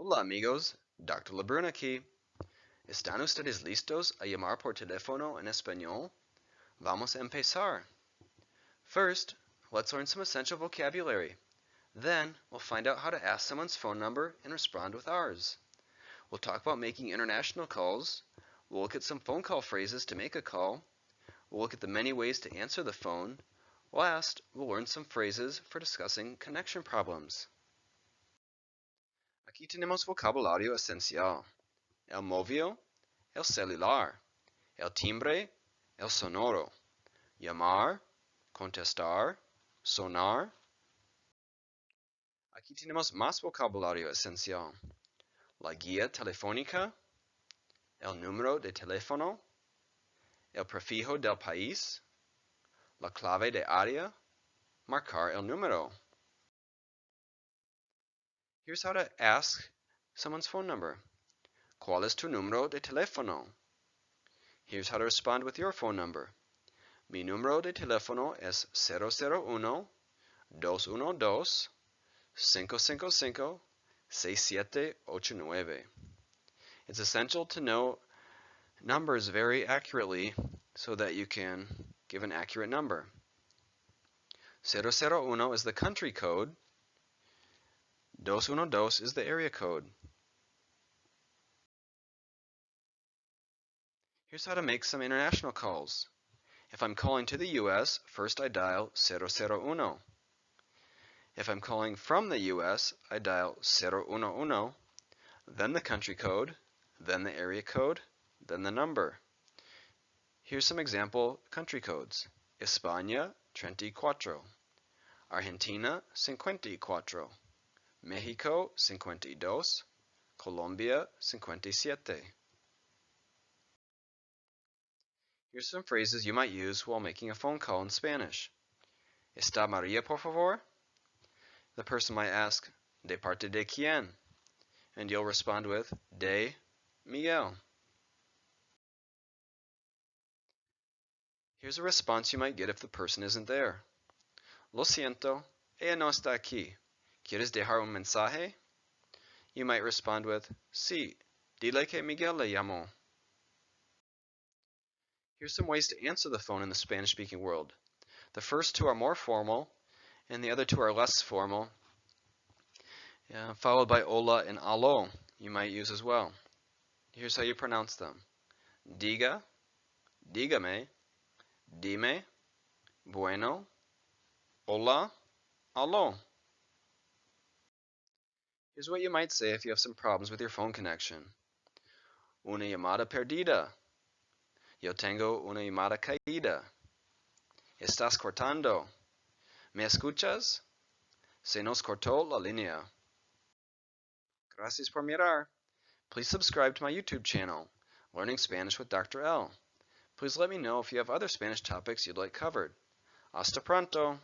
Hola amigos, Dr. Lebrun aquí. ¿Están ustedes listos a llamar por teléfono en español? Vamos a empezar. First, let's learn some essential vocabulary. Then, we'll find out how to ask someone's phone number and respond with ours. We'll talk about making international calls. We'll look at some phone call phrases to make a call. We'll look at the many ways to answer the phone. Last, we'll learn some phrases for discussing connection problems. Aquí tenemos vocabulario esencial. El móvil, el celular, el timbre, el sonoro, llamar, contestar, sonar. Aquí tenemos más vocabulario esencial. La guía telefónica, el número de teléfono, el prefijo del país, la clave de área, marcar el número. Here's how to ask someone's phone number. ¿Cuál es tu número de teléfono? Here's how to respond with your phone number. Mi número de teléfono es 001-212-555-6789. It's essential to know numbers very accurately so that you can give an accurate number. 001 is the country code. 212 is the area code. Here's how to make some international calls. If I'm calling to the US, first I dial 001. If I'm calling from the US, I dial 011, then the country code, then the area code, then the number. Here's some example country codes. España, 34. Argentina, 54. Mexico, 52. Colombia, 57. Here's some phrases you might use while making a phone call in Spanish. ¿Está María, por favor? The person might ask, ¿de parte de quién? And you'll respond with, de Miguel. Here's a response you might get if the person isn't there. Lo siento, ella no está aquí. ¿Quieres dejar un mensaje? You might respond with, sí, dile que Miguel le llamó. Here's some ways to answer the phone in the Spanish-speaking world. The first two are more formal, and the other two are less formal, followed by hola and aló you might use as well. Here's how you pronounce them. Diga, dígame, dime, bueno, hola, aló. Here's what you might say if you have some problems with your phone connection. Una llamada perdida. Yo tengo una llamada caída. Estás cortando. ¿Me escuchas? Se nos cortó la línea. Gracias por mirar. Please subscribe to my YouTube channel, Learning Spanish with Dr. L. Please let me know if you have other Spanish topics you'd like covered. Hasta pronto!